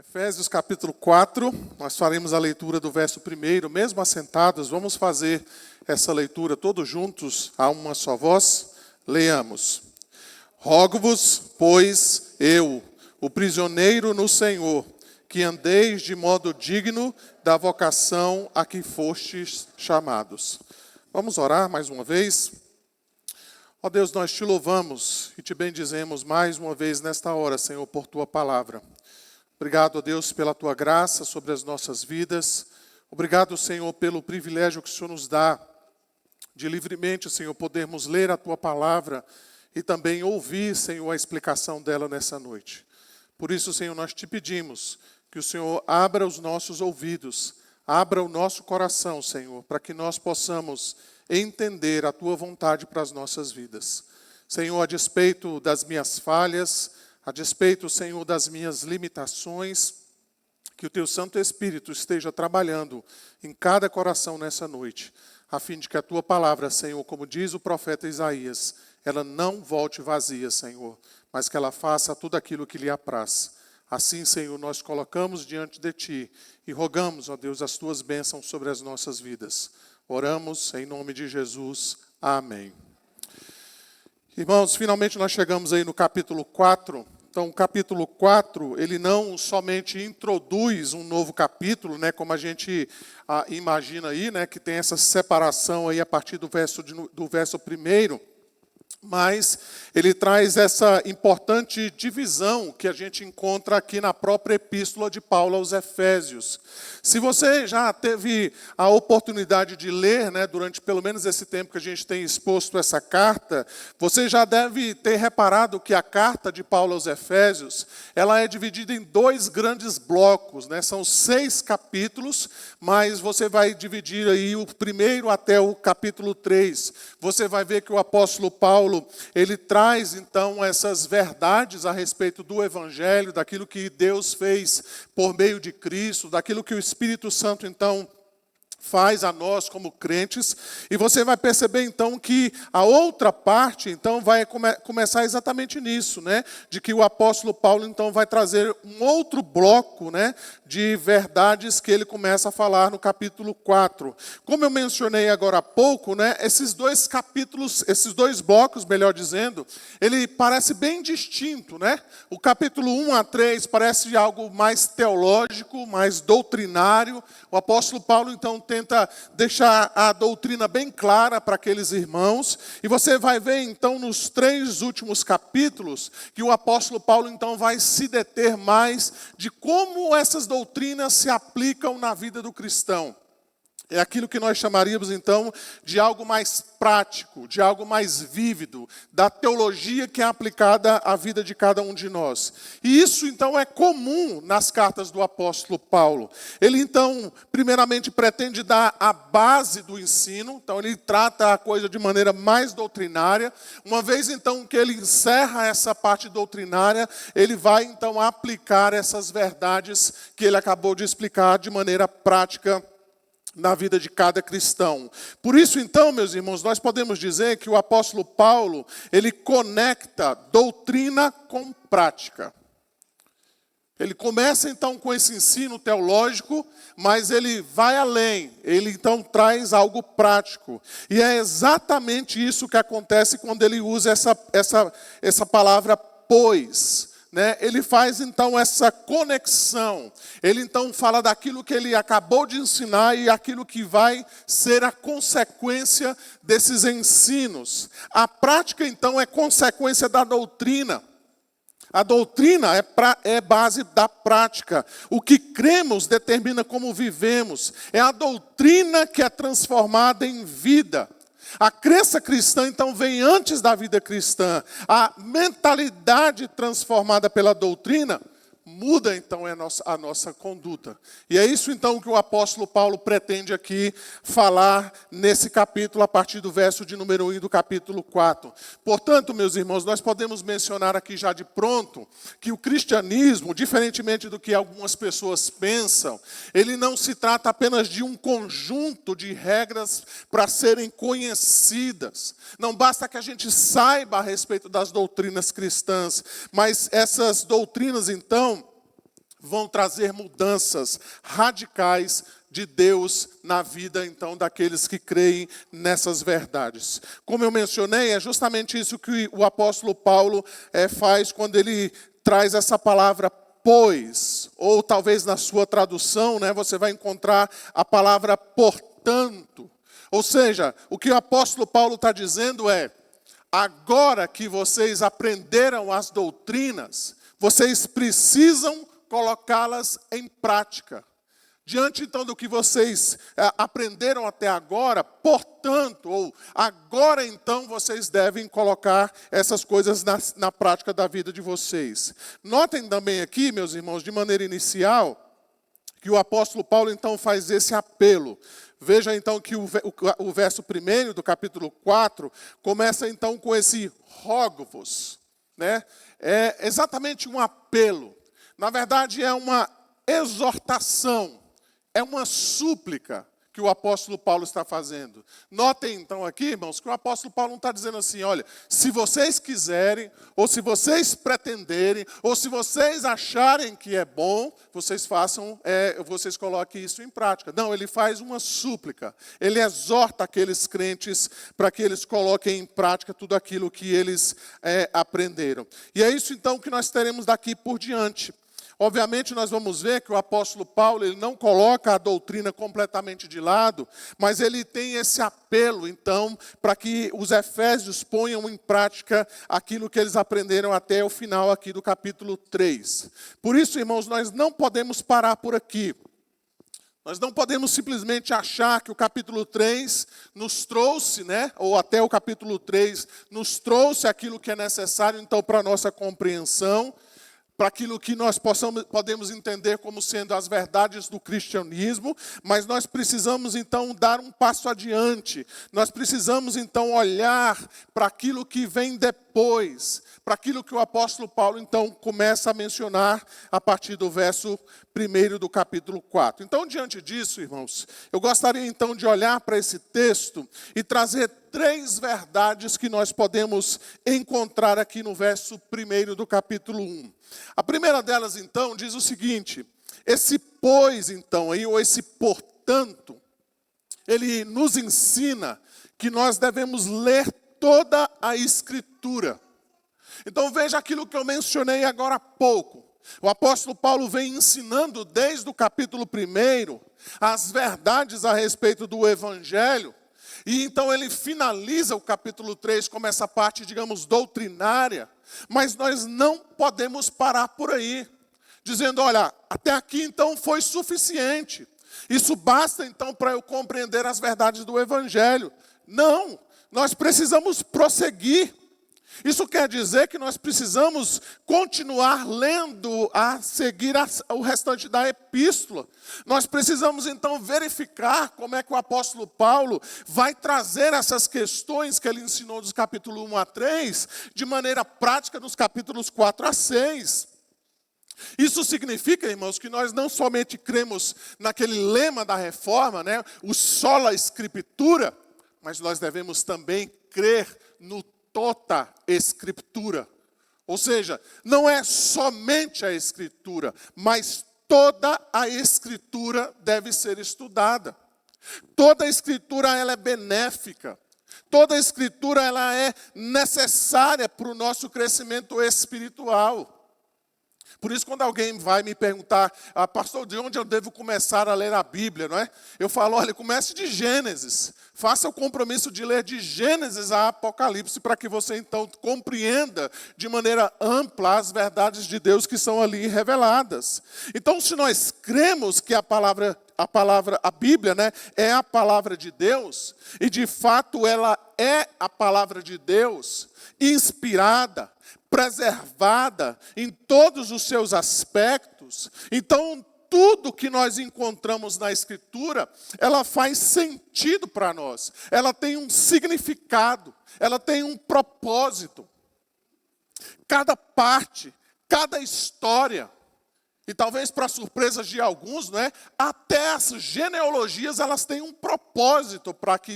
Efésios capítulo 4, nós faremos a leitura do verso 1, mesmo assentados, vamos fazer essa leitura todos juntos, a uma só voz. Leamos. Rogo-vos, pois, eu, o prisioneiro no Senhor, que andeis de modo digno da vocação a que fostes chamados. Vamos orar mais uma vez. Ó Deus, nós te louvamos e te bendizemos mais uma vez nesta hora, Senhor, por tua palavra. Obrigado, ó Deus, pela tua graça sobre as nossas vidas. Obrigado, Senhor, pelo privilégio que o Senhor nos dá de livremente, Senhor, podermos ler a tua palavra e também ouvir, Senhor, a explicação dela nessa noite. Por isso, Senhor, nós te pedimos que o Senhor abra os nossos ouvidos, abra o nosso coração, Senhor, para que nós possamos entender a tua vontade para as nossas vidas. Senhor, a despeito das minhas falhas, a despeito, Senhor, das minhas limitações, que o teu Santo Espírito esteja trabalhando em cada coração nessa noite, a fim de que a tua palavra, Senhor, como diz o profeta Isaías, ela não volte vazia, Senhor, mas que ela faça tudo aquilo que lhe apraz. Assim, Senhor, nós colocamos diante de ti e rogamos, ó Deus, as tuas bênçãos sobre as nossas vidas. Oramos em nome de Jesus. Amém. Irmãos, finalmente nós chegamos aí no capítulo 4. Então, o capítulo 4, ele não somente introduz um novo capítulo, né, como a gente imagina aí, né, que tem essa separação aí a partir do verso 1, mas ele traz essa importante divisão que a gente encontra aqui na própria epístola de Paulo aos Efésios. Se você já teve a oportunidade de ler, né, durante pelo menos esse tempo que a gente tem exposto essa carta, você já deve ter reparado que a carta de Paulo aos Efésios, ela é dividida em dois grandes blocos, né, são 6 capítulos, mas você vai dividir aí o primeiro até o capítulo 3. Você vai ver que o apóstolo Paulo, ele traz então essas verdades a respeito do Evangelho, daquilo que Deus fez por meio de Cristo, daquilo que o Espírito Santo então faz a nós como crentes, e você vai perceber então que a outra parte então vai começar exatamente nisso, né? De que o apóstolo Paulo então vai trazer um outro bloco, né, de verdades que ele começa a falar no capítulo 4. Como eu mencionei agora há pouco, né, esses dois capítulos, esses dois blocos, melhor dizendo, ele parece bem distinto, né? O capítulo 1 a 3 parece algo mais teológico, mais doutrinário. O apóstolo Paulo então tenta deixar a doutrina bem clara para aqueles irmãos. E você vai ver, então, nos 3 últimos capítulos, que o apóstolo Paulo, então, vai se deter mais de como essas doutrinas se aplicam na vida do cristão. É aquilo que nós chamaríamos, então, de algo mais prático, de algo mais vívido, da teologia que é aplicada à vida de cada um de nós. E isso, então, é comum nas cartas do apóstolo Paulo. Ele, então, primeiramente pretende dar a base do ensino, então ele trata a coisa de maneira mais doutrinária. Uma vez, então, que ele encerra essa parte doutrinária, ele vai, então, aplicar essas verdades que ele acabou de explicar de maneira prática na vida de cada cristão. Por isso, então, meus irmãos, nós podemos dizer que o apóstolo Paulo, ele conecta doutrina com prática. Ele começa, então, com esse ensino teológico, mas ele vai além. Ele, então, traz algo prático. E é exatamente isso que acontece quando ele usa essa palavra pois. Né? Ele faz então essa conexão, ele então fala daquilo que ele acabou de ensinar e aquilo que vai ser a consequência desses ensinos. A prática então é consequência da doutrina. A doutrina é base da prática. O que cremos determina como vivemos. É a doutrina que é transformada em vida. A crença cristã, então, vem antes da vida cristã. A mentalidade transformada pela doutrina muda, então, a nossa conduta. E é isso, então, que o apóstolo Paulo pretende aqui falar nesse capítulo, a partir do verso de número 1 do capítulo 4. Portanto, meus irmãos, nós podemos mencionar aqui já de pronto que o cristianismo, diferentemente do que algumas pessoas pensam, ele não se trata apenas de um conjunto de regras para serem conhecidas. Não basta que a gente saiba a respeito das doutrinas cristãs, mas essas doutrinas, então, vão trazer mudanças radicais de Deus na vida, então, daqueles que creem nessas verdades. Como eu mencionei, é justamente isso que o apóstolo Paulo faz quando ele traz essa palavra pois, ou talvez na sua tradução, você vai encontrar a palavra portanto. Ou seja, o que o apóstolo Paulo está dizendo é, agora que vocês aprenderam as doutrinas, vocês precisam colocá-las em prática. Diante, então, do que vocês aprenderam até agora, portanto, ou agora, então, vocês devem colocar essas coisas na prática da vida de vocês. Notem também aqui, meus irmãos, de maneira inicial, que o apóstolo Paulo, então, faz esse apelo. Veja, então, que o verso 1 do capítulo 4 começa, então, com esse rogo-vos. É exatamente um apelo. Na verdade, é uma exortação. É uma súplica que o apóstolo Paulo está fazendo. Notem então aqui, irmãos, que o apóstolo Paulo não está dizendo assim, olha, se vocês quiserem, ou se vocês pretenderem, ou se vocês acharem que é bom, vocês vocês coloquem isso em prática. Não, ele faz uma súplica. Ele exorta aqueles crentes para que eles coloquem em prática tudo aquilo que eles aprenderam. E é isso então que nós teremos daqui por diante. Obviamente, nós vamos ver que o apóstolo Paulo ele não coloca a doutrina completamente de lado, mas ele tem esse apelo, então, para que os efésios ponham em prática aquilo que eles aprenderam até o final aqui do capítulo 3. Por isso, irmãos, nós não podemos parar por aqui. Nós não podemos simplesmente achar que o capítulo 3 nos trouxe, ou até o capítulo 3 nos trouxe aquilo que é necessário, então, para a nossa compreensão, para aquilo que nós podemos entender como sendo as verdades do cristianismo, mas nós precisamos então dar um passo adiante, nós precisamos então olhar para aquilo que vem depois, para aquilo que o apóstolo Paulo então começa a mencionar a partir do verso 1 do capítulo 4. Então, diante disso, irmãos, eu gostaria então de olhar para esse texto e trazer 3 verdades que nós podemos encontrar aqui no verso 1 do capítulo 1. A primeira delas, então, diz o seguinte, esse pois, então, ou esse portanto, ele nos ensina que nós devemos ler toda a Escritura. Então, veja aquilo que eu mencionei agora há pouco. O apóstolo Paulo vem ensinando desde o capítulo 1 as verdades a respeito do Evangelho. E então ele finaliza o capítulo 3 como essa parte, digamos, doutrinária. Mas nós não podemos parar por aí, dizendo, olha, até aqui então foi suficiente. Isso basta então para eu compreender as verdades do Evangelho. Não, nós precisamos prosseguir. Isso quer dizer que nós precisamos continuar lendo a seguir o restante da epístola. Nós precisamos então verificar como é que o apóstolo Paulo vai trazer essas questões que ele ensinou dos capítulos 1 a 3, de maneira prática nos capítulos 4 a 6. Isso significa, irmãos, que nós não somente cremos naquele lema da reforma, o sola scriptura, mas nós devemos também crer no tota escritura. Ou seja, não é somente a escritura, mas toda a escritura deve ser estudada. Toda a escritura ela é benéfica. Toda a escritura ela é necessária para o nosso crescimento espiritual. Por isso, quando alguém vai me perguntar, pastor, de onde eu devo começar a ler a Bíblia, não é? Eu falo, olha, comece de Gênesis. Faça o compromisso de ler de Gênesis a Apocalipse, para que você então compreenda de maneira ampla as verdades de Deus que são ali reveladas. Então, se nós cremos que a Bíblia, é a palavra de Deus, e de fato ela é a palavra de Deus, inspirada, preservada em todos os seus aspectos, então tudo que nós encontramos na Escritura, ela faz sentido para nós, ela tem um significado, ela tem um propósito. Cada parte, cada história, E talvez para surpresa de alguns, né, até as genealogias elas têm um propósito porque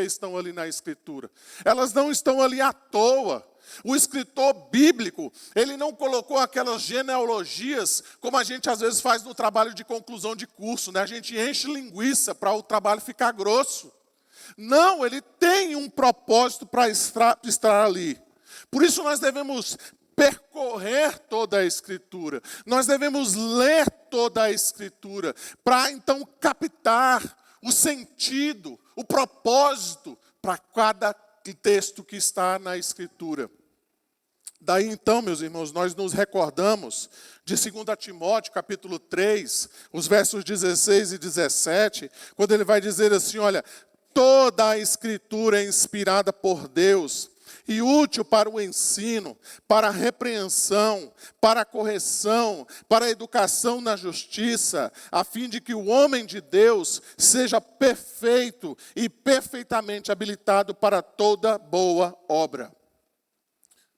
estão ali na Escritura. Elas não estão ali à toa. O escritor bíblico, ele não colocou aquelas genealogias como a gente às vezes faz no trabalho de conclusão de curso, né? A gente enche linguiça para o trabalho ficar grosso. Não, ele tem um propósito para estar ali. Por isso nós devemos percorrer toda a Escritura. Nós devemos ler toda a Escritura para então captar o sentido, o propósito para cada texto que está na Escritura. Daí então, meus irmãos, nós nos recordamos de 2 Timóteo, capítulo 3, os versos 16 e 17, quando ele vai dizer assim, olha, toda a Escritura é inspirada por Deus e útil para o ensino, para a repreensão, para a correção, para a educação na justiça, a fim de que o homem de Deus seja perfeito e perfeitamente habilitado para toda boa obra.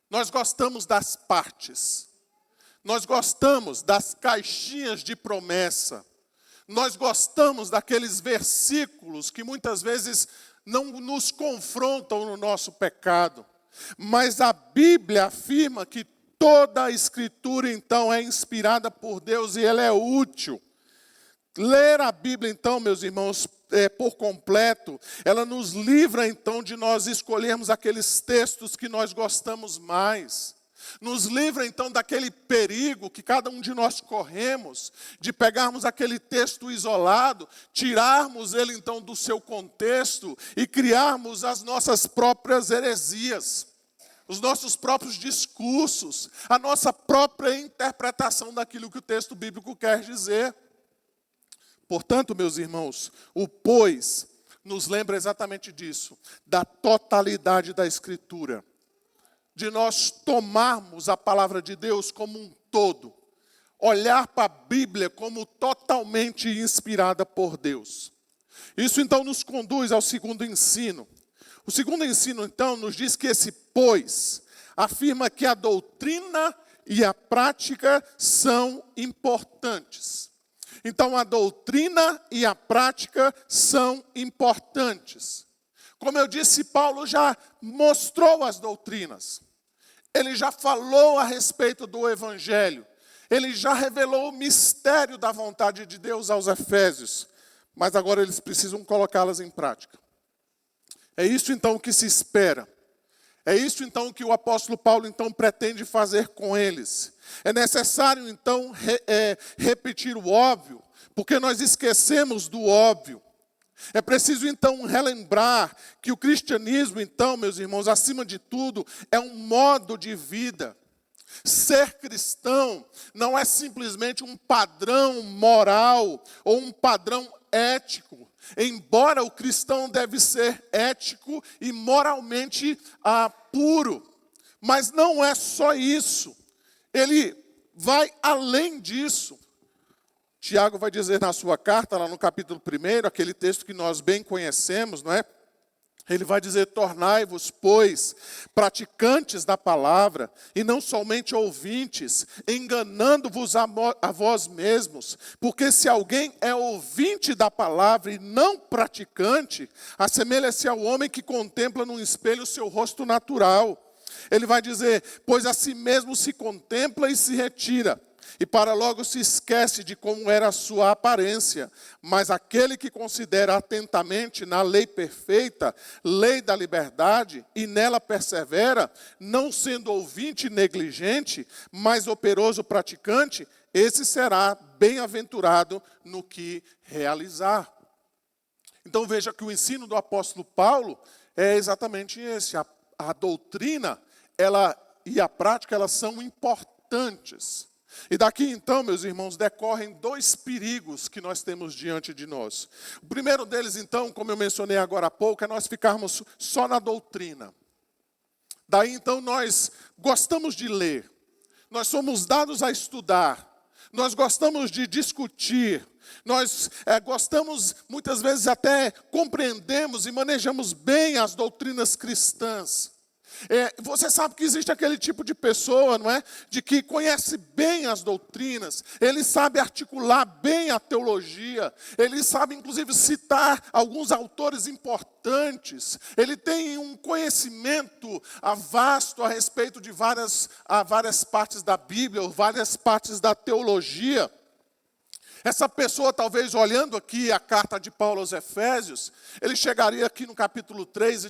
Nós gostamos das partes, nós gostamos das caixinhas de promessa, nós gostamos daqueles versículos que muitas vezes não nos confrontam no nosso pecado. Mas a Bíblia afirma que toda a Escritura, então, é inspirada por Deus e ela é útil. Ler a Bíblia, então, meus irmãos, por completo, ela nos livra, então, de nós escolhermos aqueles textos que nós gostamos mais. Nos livra, então, daquele perigo que cada um de nós corremos, de pegarmos aquele texto isolado, tirarmos ele, então, do seu contexto e criarmos as nossas próprias heresias, os nossos próprios discursos, a nossa própria interpretação daquilo que o texto bíblico quer dizer. Portanto, meus irmãos, o pois nos lembra exatamente disso, da totalidade da Escritura, de nós tomarmos a palavra de Deus como um todo, olhar para a Bíblia como totalmente inspirada por Deus. Isso então nos conduz ao segundo ensino. O segundo ensino então nos diz que esse pois afirma que a doutrina e a prática são importantes. Então a doutrina e a prática são importantes. Como eu disse, Paulo já mostrou as doutrinas. Ele já falou a respeito do Evangelho. Ele já revelou o mistério da vontade de Deus aos Efésios. Mas agora eles precisam colocá-las em prática. É isso então que se espera. É isso então que o apóstolo Paulo então pretende fazer com eles. É necessário então repetir o óbvio, porque nós esquecemos do óbvio. É preciso então relembrar que o cristianismo então, meus irmãos, acima de tudo, é um modo de vida. Ser cristão não é simplesmente um padrão moral ou um padrão ético. Embora o cristão deve ser ético e moralmente puro. Mas não é só isso. Ele vai além disso. Tiago vai dizer na sua carta, lá no capítulo 1, aquele texto que nós bem conhecemos, não é? Ele vai dizer, tornai-vos, pois, praticantes da palavra, e não somente ouvintes, enganando-vos a vós mesmos. Porque se alguém é ouvinte da palavra e não praticante, assemelha-se ao homem que contempla num espelho o seu rosto natural. Ele vai dizer, pois a si mesmo se contempla e se retira, e para logo se esquece de como era a sua aparência. Mas aquele que considera atentamente na lei perfeita, lei da liberdade, e nela persevera, não sendo ouvinte negligente, mas operoso praticante, esse será bem-aventurado no que realizar. Então veja que o ensino do apóstolo Paulo é exatamente esse. A doutrina e a prática, elas são importantes. E daqui então, meus irmãos, decorrem dois perigos que nós temos diante de nós. O primeiro deles, então, como eu mencionei agora há pouco, é nós ficarmos só na doutrina. Daí então nós gostamos de ler, nós somos dados a estudar, nós gostamos de discutir, nós gostamos, muitas vezes até compreendemos e manejamos bem as doutrinas cristãs. Você sabe que existe aquele tipo de pessoa, não é? De que conhece bem as doutrinas, ele sabe articular bem a teologia, ele sabe inclusive citar alguns autores importantes, ele tem um conhecimento vasto a respeito de várias partes da Bíblia, ou várias partes da teologia. Essa pessoa, talvez olhando aqui a carta de Paulo aos Efésios, ele chegaria aqui no capítulo 3 e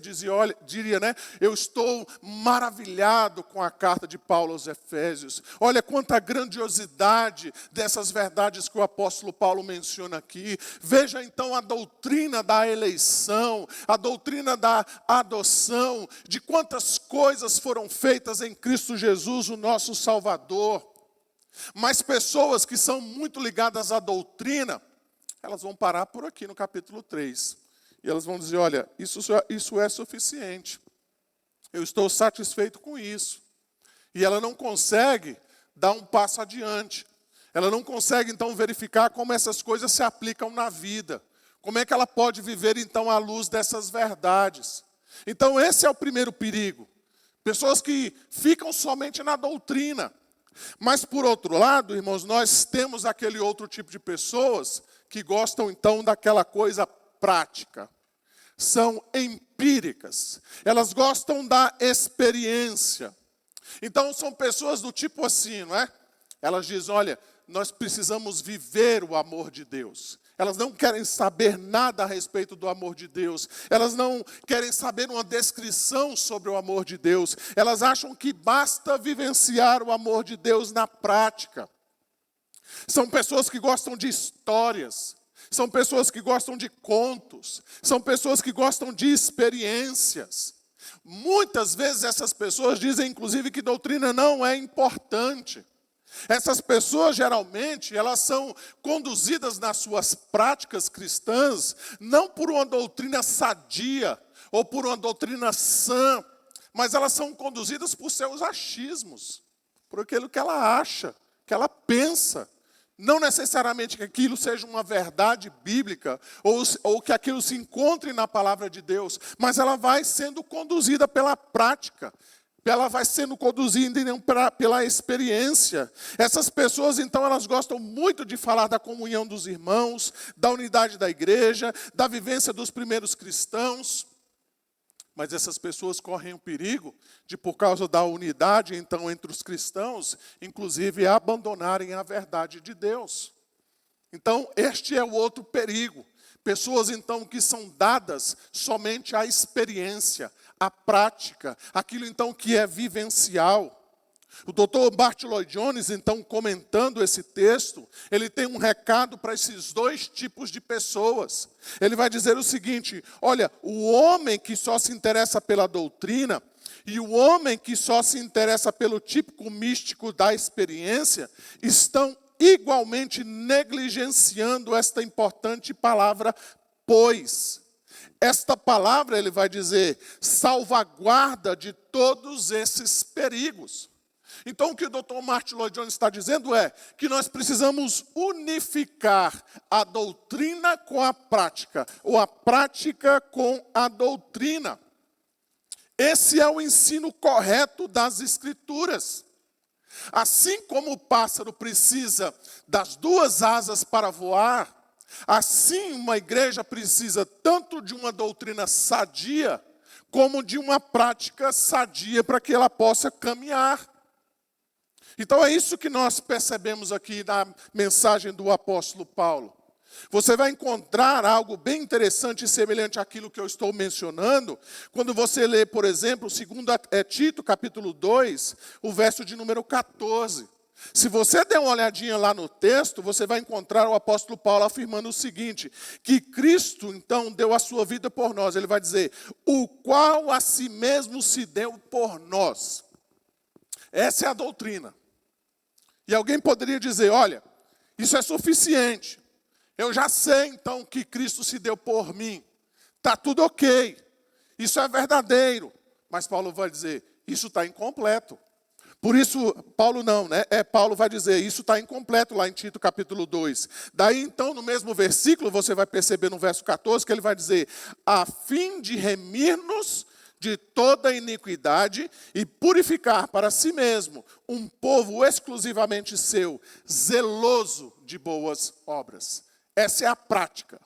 diria, né? Eu estou maravilhado com a carta de Paulo aos Efésios. Olha quanta grandiosidade dessas verdades que o apóstolo Paulo menciona aqui. Veja então a doutrina da eleição, a doutrina da adoção, de quantas coisas foram feitas em Cristo Jesus, o nosso Salvador. Mas pessoas que são muito ligadas à doutrina, elas vão parar por aqui no capítulo 3. E elas vão dizer, olha, isso é suficiente. Eu estou satisfeito com isso. E ela não consegue dar um passo adiante. Ela não consegue, então, verificar como essas coisas se aplicam na vida. Como é que ela pode viver, então, à luz dessas verdades. Então, esse é o primeiro perigo. Pessoas que ficam somente na doutrina. Mas, por outro lado, irmãos, nós temos aquele outro tipo de pessoas que gostam, então, daquela coisa prática. São empíricas. Elas gostam da experiência. Então, são pessoas do tipo assim, não é? Elas dizem, olha, nós precisamos viver o amor de Deus. Elas não querem saber nada a respeito do amor de Deus. Elas não querem saber uma descrição sobre o amor de Deus. Elas acham que basta vivenciar o amor de Deus na prática. São pessoas que gostam de histórias. São pessoas que gostam de contos. São pessoas que gostam de experiências. Muitas vezes essas pessoas dizem, inclusive, que doutrina não é importante. Essas pessoas, geralmente, elas são conduzidas nas suas práticas cristãs, não por uma doutrina sadia, ou por uma doutrina sã, mas elas são conduzidas por seus achismos, por aquilo que ela acha, que ela pensa. Não necessariamente que aquilo seja uma verdade bíblica, ou que aquilo se encontre na palavra de Deus, mas ela vai sendo conduzida pela prática. Ela vai sendo conduzida pela experiência. Essas pessoas, então, elas gostam muito de falar da comunhão dos irmãos, da unidade da igreja, da vivência dos primeiros cristãos. Mas essas pessoas correm o perigo de, por causa da unidade, então, entre os cristãos, inclusive abandonarem a verdade de Deus. Então, este é o outro perigo. Pessoas, então, que são dadas somente à experiência, à prática, aquilo, então, que é vivencial. O Dr. Bart Lloyd Jones, então, comentando esse texto, ele tem um recado para esses dois tipos de pessoas. Ele vai dizer o seguinte, olha, o homem que só se interessa pela doutrina e o homem que só se interessa pelo típico místico da experiência estão igualmente negligenciando esta importante palavra, pois. Esta palavra, ele vai dizer, salvaguarda de todos esses perigos. Então, o que o Dr. Martin Lloyd Jones está dizendo é que nós precisamos unificar a doutrina com a prática, ou a prática com a doutrina. Esse é o ensino correto das Escrituras. Assim como o pássaro precisa das duas asas para voar, assim uma igreja precisa tanto de uma doutrina sadia, como de uma prática sadia para que ela possa caminhar. Então é isso que nós percebemos aqui na mensagem do apóstolo Paulo. Você vai encontrar algo bem interessante e semelhante àquilo que eu estou mencionando, quando você lê, por exemplo, 2 Tito, capítulo 2, o verso de número 14. Se você der uma olhadinha lá no texto, você vai encontrar o apóstolo Paulo afirmando o seguinte, que Cristo, então, deu a sua vida por nós. Ele vai dizer, o qual a si mesmo se deu por nós. Essa é a doutrina. E alguém poderia dizer, olha, isso é suficiente. Eu já sei, então, que Cristo se deu por mim. Está tudo ok. Isso é verdadeiro. Mas Paulo vai dizer, isso está incompleto. Por isso, Paulo não, né? Paulo vai dizer, isso está incompleto lá em Tito capítulo 2. Daí, então, no mesmo versículo, você vai perceber no verso 14, que ele vai dizer, a fim de remir-nos de toda iniquidade e purificar para si mesmo um povo exclusivamente seu, zeloso de boas obras. Essa é a prática.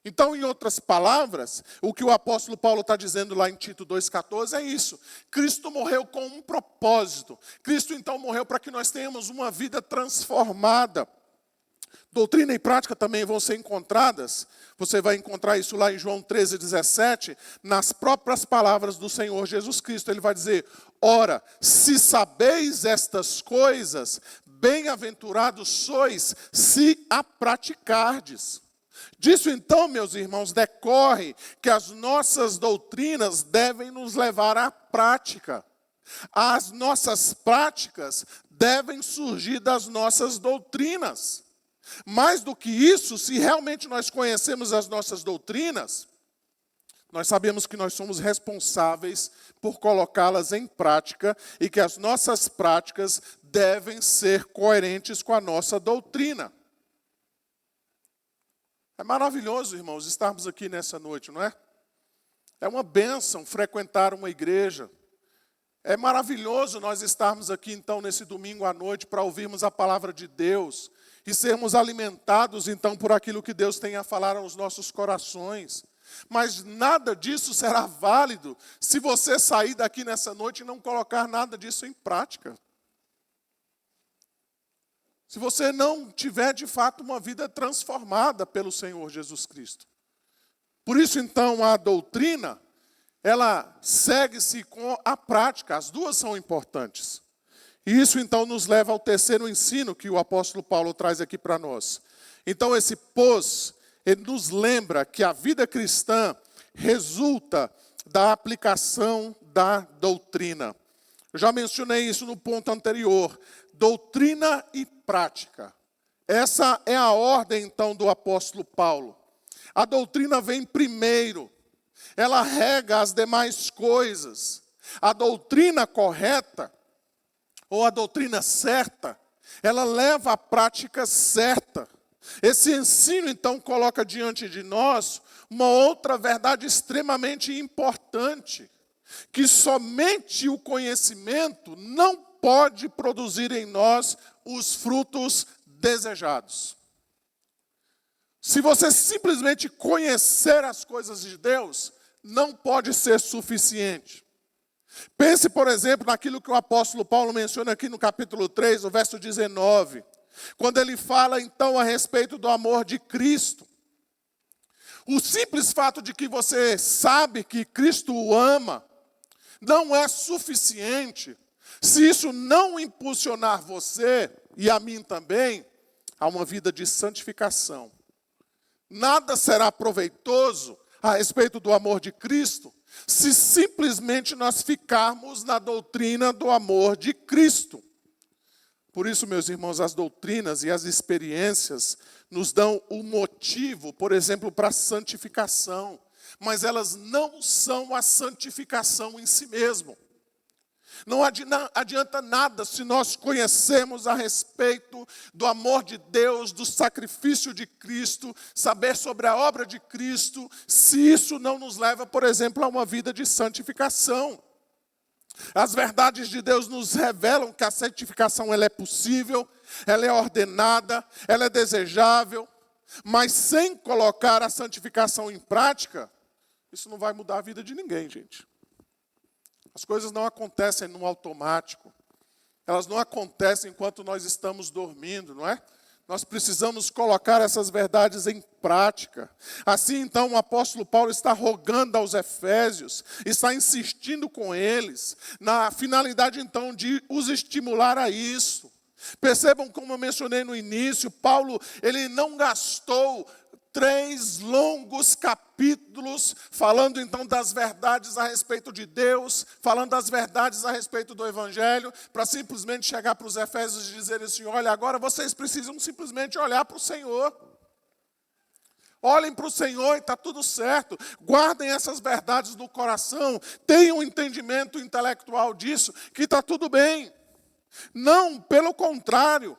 Então, em outras palavras, o que o apóstolo Paulo está dizendo lá em Tito 2,14 é isso. Cristo morreu com um propósito. Cristo, então, morreu para que nós tenhamos uma vida transformada. Doutrina e prática também vão ser encontradas. Você vai encontrar isso lá em João 13,17, nas próprias palavras do Senhor Jesus Cristo. Ele vai dizer, ora, se sabeis estas coisas, bem-aventurados sois, se a praticardes. Disso então, meus irmãos, decorre que as nossas doutrinas devem nos levar à prática. As nossas práticas devem surgir das nossas doutrinas. Mais do que isso, se realmente nós conhecemos as nossas doutrinas, nós sabemos que nós somos responsáveis por colocá-las em prática e que as nossas práticas devem ser coerentes com a nossa doutrina. É maravilhoso, irmãos, estarmos aqui nessa noite, não é? É uma bênção frequentar uma igreja. É maravilhoso nós estarmos aqui, então, nesse domingo à noite para ouvirmos a palavra de Deus e sermos alimentados, então, por aquilo que Deus tem a falar aos nossos corações. Mas nada disso será válido se você sair daqui nessa noite e não colocar nada disso em prática. Se você não tiver, de fato, uma vida transformada pelo Senhor Jesus Cristo. Por isso, então, a doutrina, ela segue-se com a prática. As duas são importantes. E isso, então, nos leva ao terceiro ensino que o apóstolo Paulo traz aqui para nós. Então, esse ele nos lembra que a vida cristã resulta da aplicação da doutrina. Eu já mencionei isso no ponto anterior. Doutrina e prática. Essa é a ordem, então, do apóstolo Paulo. A doutrina vem primeiro. Ela rega as demais coisas. A doutrina correta, ou a doutrina certa, ela leva à prática certa. Esse ensino, então, coloca diante de nós uma outra verdade extremamente importante, que somente o conhecimento não pode produzir em nós os frutos desejados. Se você simplesmente conhecer as coisas de Deus, não pode ser suficiente. Pense, por exemplo, naquilo que o apóstolo Paulo menciona aqui no capítulo 3, no verso 19, quando ele fala, então, a respeito do amor de Cristo. O simples fato de que você sabe que Cristo o ama, não é suficiente se isso não impulsionar você, e a mim também, a uma vida de santificação. Nada será proveitoso a respeito do amor de Cristo, se simplesmente nós ficarmos na doutrina do amor de Cristo. Por isso, meus irmãos, as doutrinas e as experiências nos dão o motivo, por exemplo, para a santificação, mas elas não são a santificação em si mesmo. Não adianta nada se nós conhecemos a respeito do amor de Deus, do sacrifício de Cristo, saber sobre a obra de Cristo, se isso não nos leva, por exemplo, a uma vida de santificação. As verdades de Deus nos revelam que a santificação ela é possível, ela é ordenada, ela é desejável, mas sem colocar a santificação em prática, isso não vai mudar a vida de ninguém, gente. As coisas não acontecem no automático. Elas não acontecem enquanto nós estamos dormindo, não é? Nós precisamos colocar essas verdades em prática. Assim, então, o apóstolo Paulo está rogando aos Efésios, está insistindo com eles, na finalidade, então, de os estimular a isso. Percebam como eu mencionei no início, Paulo, ele não gastou 3 longos capítulos falando então das verdades a respeito de Deus, falando das verdades a respeito do Evangelho, para simplesmente chegar para os Efésios e dizer assim, olha, agora vocês precisam simplesmente olhar para o Senhor. Olhem para o Senhor e está tudo certo. Guardem essas verdades no coração, tenham um entendimento intelectual disso, que está tudo bem. Não, pelo contrário.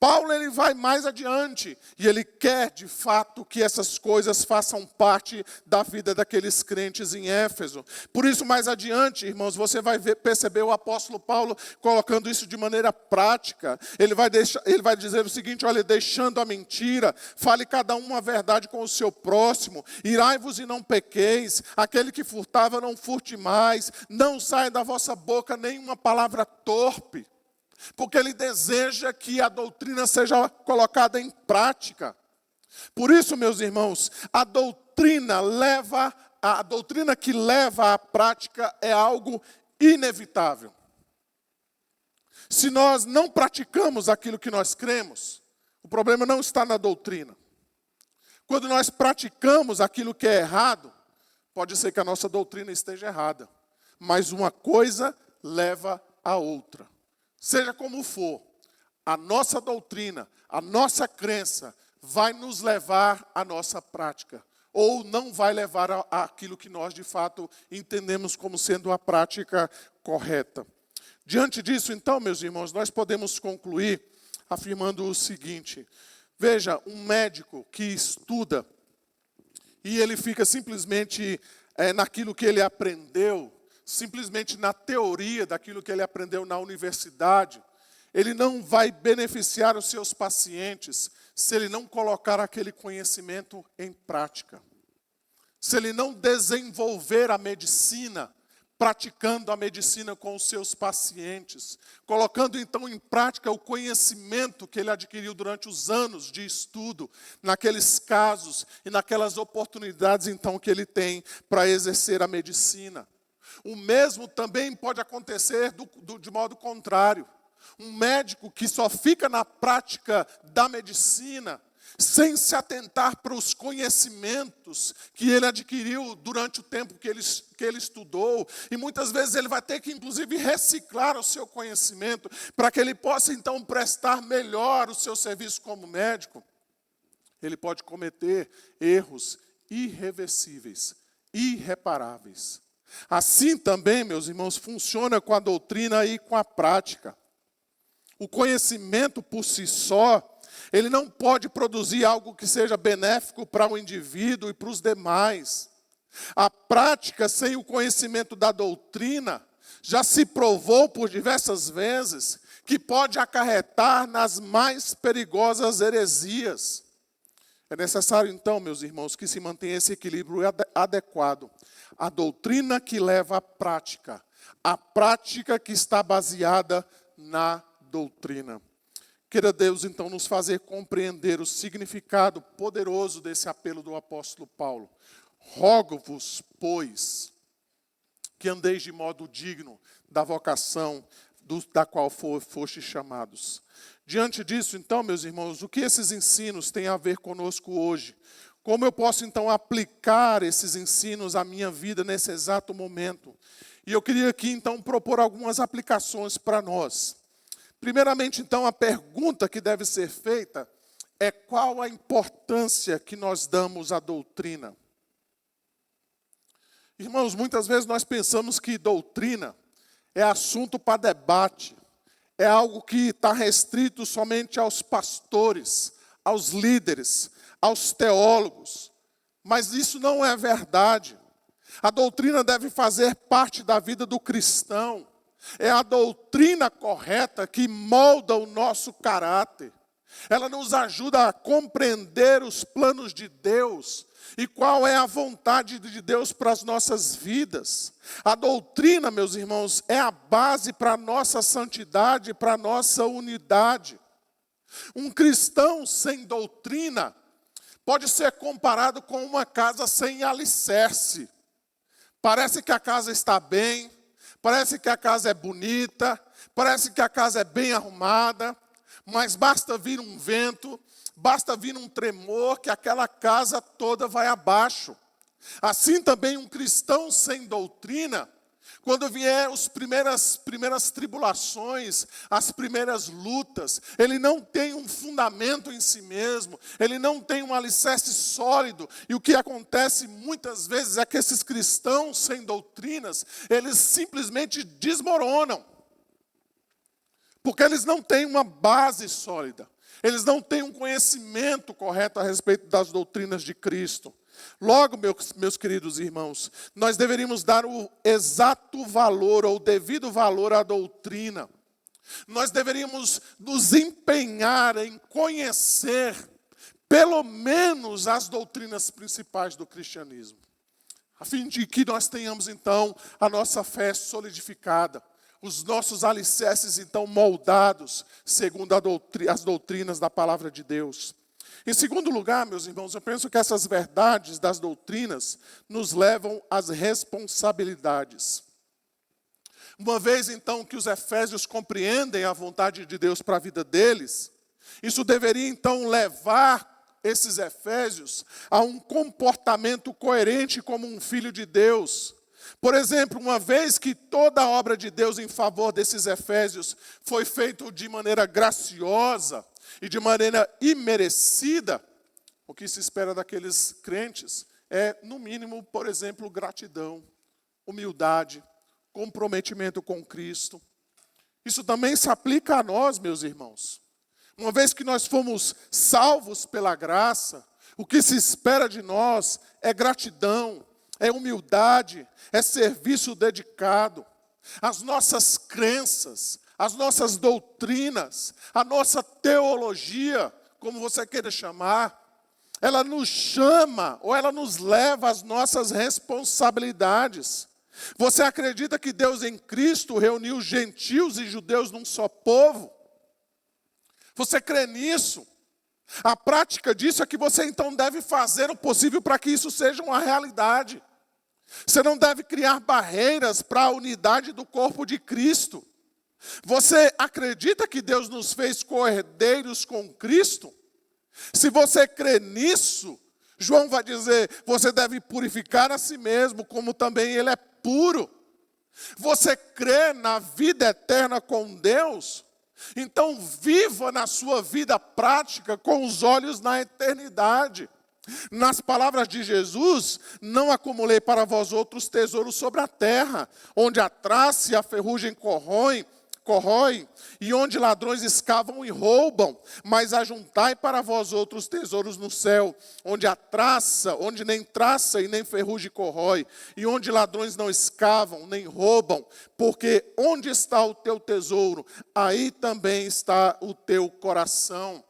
Paulo ele vai mais adiante e ele quer de fato que essas coisas façam parte da vida daqueles crentes em Éfeso. Por isso mais adiante, irmãos, você vai perceber o apóstolo Paulo colocando isso de maneira prática. Ele vai dizer o seguinte: olha, deixando a mentira, fale cada um a verdade com o seu próximo, irai-vos e não pequeis, aquele que furtava não furte mais, não saia da vossa boca nenhuma palavra torpe. Porque ele deseja que a doutrina seja colocada em prática. Por isso, meus irmãos, a doutrina que leva à prática é algo inevitável. Se nós não praticamos aquilo que nós cremos, o problema não está na doutrina. Quando nós praticamos aquilo que é errado, pode ser que a nossa doutrina esteja errada, mas uma coisa leva à outra. Seja como for, a nossa doutrina, a nossa crença vai nos levar à nossa prática, ou não vai levar àquilo que nós de fato entendemos como sendo a prática correta. Diante disso, então, meus irmãos, nós podemos concluir afirmando o seguinte: veja, um médico que estuda e ele fica simplesmente naquilo que ele aprendeu, simplesmente na teoria daquilo que ele aprendeu na universidade, ele não vai beneficiar os seus pacientes se ele não colocar aquele conhecimento em prática. Se ele não desenvolver a medicina, praticando a medicina com os seus pacientes, colocando então em prática o conhecimento que ele adquiriu durante os anos de estudo, naqueles casos e naquelas oportunidades então que ele tem para exercer a medicina. O mesmo também pode acontecer de modo contrário. Um médico que só fica na prática da medicina, sem se atentar para os conhecimentos que ele adquiriu durante o tempo que ele estudou. E muitas vezes ele vai ter que, inclusive, reciclar o seu conhecimento, para que ele possa, então, prestar melhor o seu serviço como médico. Ele pode cometer erros irreversíveis, irreparáveis. Assim também, meus irmãos, funciona com a doutrina e com a prática. O conhecimento por si só, ele não pode produzir algo que seja benéfico para o indivíduo e para os demais. A prática sem o conhecimento da doutrina já se provou por diversas vezes que pode acarretar nas mais perigosas heresias. É necessário, então, meus irmãos, que se mantenha esse equilíbrio adequado. A doutrina que leva à prática. A prática que está baseada na doutrina. Queira Deus, então, nos fazer compreender o significado poderoso desse apelo do apóstolo Paulo. Rogo-vos, pois, que andeis de modo digno da vocação da qual fostes chamados. Diante disso, então, meus irmãos, o que esses ensinos têm a ver conosco hoje? Como eu posso, então, aplicar esses ensinos à minha vida nesse exato momento? E eu queria aqui, então, propor algumas aplicações para nós. Primeiramente, então, a pergunta que deve ser feita é: qual a importância que nós damos à doutrina? Irmãos, muitas vezes nós pensamos que doutrina é assunto para debate, é algo que está restrito somente aos pastores, aos líderes, aos teólogos. Mas isso não é verdade. A doutrina deve fazer parte da vida do cristão. É a doutrina correta que molda o nosso caráter. Ela nos ajuda a compreender os planos de Deus e qual é a vontade de Deus para as nossas vidas. A doutrina, meus irmãos, é a base para a nossa santidade, para a nossa unidade. Um cristão sem doutrina pode ser comparado com uma casa sem alicerce. Parece que a casa está bem, parece que a casa é bonita, parece que a casa é bem arrumada, mas basta vir um vento, basta vir um tremor, que aquela casa toda vai abaixo. Assim também um cristão sem doutrina, quando vier as primeiras tribulações, as primeiras lutas, ele não tem um fundamento em si mesmo, ele não tem um alicerce sólido. E o que acontece muitas vezes é que esses cristãos sem doutrinas, eles simplesmente desmoronam. Porque eles não têm uma base sólida. Eles não têm um conhecimento correto a respeito das doutrinas de Cristo. Logo, meus queridos irmãos, nós deveríamos dar o exato valor ou o devido valor à doutrina. Nós deveríamos nos empenhar em conhecer, pelo menos, as doutrinas principais do cristianismo, a fim de que nós tenhamos, então, a nossa fé solidificada, os nossos alicerces, então, moldados, segundo as doutrinas da palavra de Deus. Em segundo lugar, meus irmãos, eu penso que essas verdades das doutrinas nos levam às responsabilidades. Uma vez, então, que os efésios compreendem a vontade de Deus para a vida deles, isso deveria, então, levar esses efésios a um comportamento coerente como um filho de Deus. Por exemplo, uma vez que toda a obra de Deus em favor desses efésios foi feita de maneira graciosa e de maneira imerecida, o que se espera daqueles crentes é, no mínimo, por exemplo, gratidão, humildade, comprometimento com Cristo. Isso também se aplica a nós, meus irmãos. Uma vez que nós fomos salvos pela graça, o que se espera de nós é gratidão, é humildade, é serviço dedicado. As nossas crenças, as nossas doutrinas, a nossa teologia, como você queira chamar, ela nos chama ou ela nos leva às nossas responsabilidades. Você acredita que Deus em Cristo reuniu gentios e judeus num só povo? Você crê nisso? A prática disso é que você então deve fazer o possível para que isso seja uma realidade. Você não deve criar barreiras para a unidade do corpo de Cristo. Você acredita que Deus nos fez co-herdeiros com Cristo? Se você crê nisso, João vai dizer, você deve purificar a si mesmo, como também ele é puro. Você crê na vida eterna com Deus? Então viva na sua vida prática com os olhos na eternidade. Nas palavras de Jesus, não acumulei para vós outros tesouros sobre a terra, onde a traça e a ferrugem corroem, e onde ladrões escavam e roubam, mas ajuntai para vós outros tesouros no céu, onde nem traça e nem ferrugem corrói, e onde ladrões não escavam, nem roubam, porque onde está o teu tesouro, aí também está o teu coração.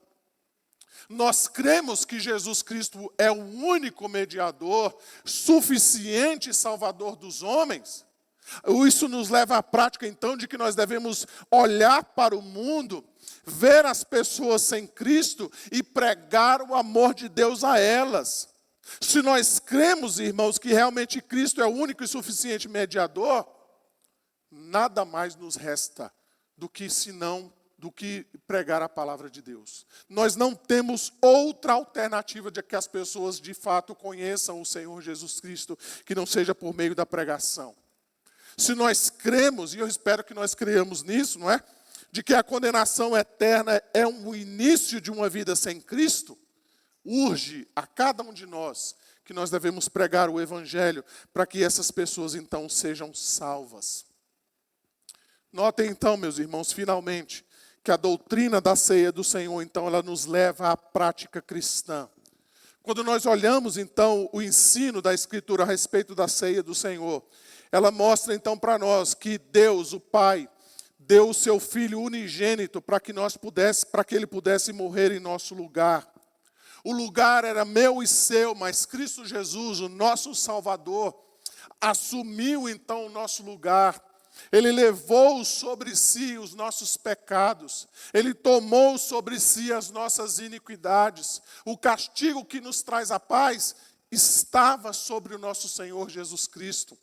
Nós cremos que Jesus Cristo é o único mediador, suficiente salvador dos homens. Isso nos leva à prática, então, de que nós devemos olhar para o mundo, ver as pessoas sem Cristo e pregar o amor de Deus a elas. Se nós cremos, irmãos, que realmente Cristo é o único e suficiente mediador, nada mais nos resta do que pregar a palavra de Deus. Nós não temos outra alternativa de que as pessoas de fato conheçam o Senhor Jesus Cristo, que não seja por meio da pregação. Se nós cremos, e eu espero que nós creiamos nisso, não é? De que a condenação eterna é o início de uma vida sem Cristo, urge a cada um de nós que nós devemos pregar o Evangelho para que essas pessoas então sejam salvas. Notem então, meus irmãos, finalmente, que a doutrina da ceia do Senhor, então, ela nos leva à prática cristã. Quando nós olhamos, então, o ensino da Escritura a respeito da ceia do Senhor, ela mostra, então, para nós que Deus, o Pai, deu o seu Filho unigênito para que ele pudesse morrer em nosso lugar. O lugar era meu e seu, mas Cristo Jesus, o nosso Salvador, assumiu, então, o nosso lugar. Ele levou sobre si os nossos pecados. Ele tomou sobre si as nossas iniquidades. O castigo que nos traz a paz estava sobre o nosso Senhor Jesus Cristo.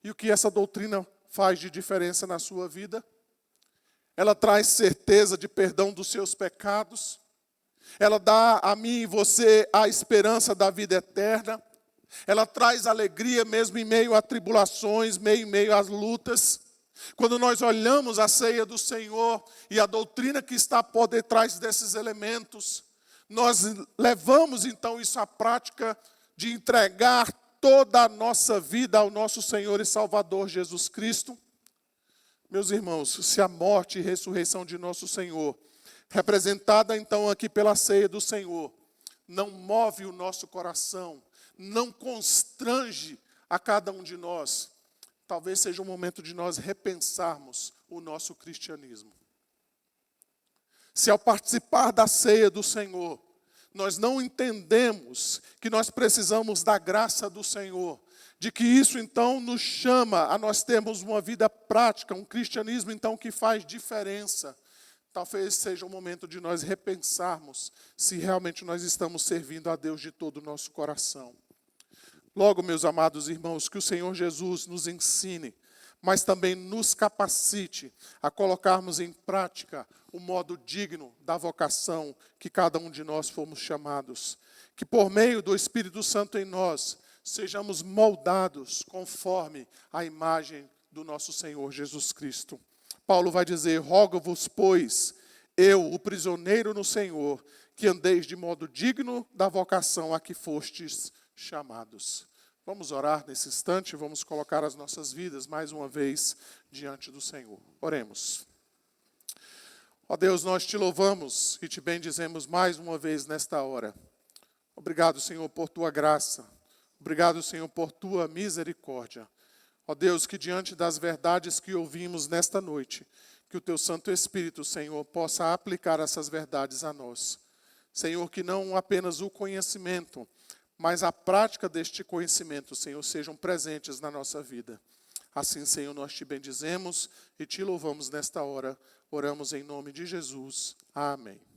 E o que essa doutrina faz de diferença na sua vida? Ela traz certeza de perdão dos seus pecados. Ela dá a mim e você a esperança da vida eterna. Ela traz alegria mesmo em meio a tribulações, em meio às lutas. Quando nós olhamos a ceia do Senhor e a doutrina que está por detrás desses elementos, nós levamos então isso à prática de entregar toda a nossa vida ao nosso Senhor e Salvador Jesus Cristo. Meus irmãos, se a morte e ressurreição de nosso Senhor, representada então aqui pela ceia do Senhor, não move o nosso coração, não constrange a cada um de nós, talvez seja o momento de nós repensarmos o nosso cristianismo. Se ao participar da ceia do Senhor, nós não entendemos que nós precisamos da graça do Senhor, de que isso então nos chama a nós termos uma vida prática, um cristianismo então que faz diferença, talvez seja o momento de nós repensarmos se realmente nós estamos servindo a Deus de todo o nosso coração. Logo, meus amados irmãos, que o Senhor Jesus nos ensine, mas também nos capacite a colocarmos em prática o modo digno da vocação que cada um de nós fomos chamados. Que por meio do Espírito Santo em nós, sejamos moldados conforme a imagem do nosso Senhor Jesus Cristo. Paulo vai dizer: rogo-vos, pois, eu, o prisioneiro no Senhor, que andeis de modo digno da vocação a que fostes chamados. Vamos orar nesse instante, vamos colocar as nossas vidas mais uma vez diante do Senhor. Oremos. Ó Deus, nós te louvamos e te bendizemos mais uma vez nesta hora. Obrigado, Senhor, por tua graça. Obrigado, Senhor, por tua misericórdia. Ó Deus, que diante das verdades que ouvimos nesta noite, que o teu Santo Espírito, Senhor, possa aplicar essas verdades a nós. Senhor, que não apenas o conhecimento, mas a prática deste conhecimento, Senhor, sejam presentes na nossa vida. Assim, Senhor, nós te bendizemos e te louvamos nesta hora. Oramos em nome de Jesus. Amém.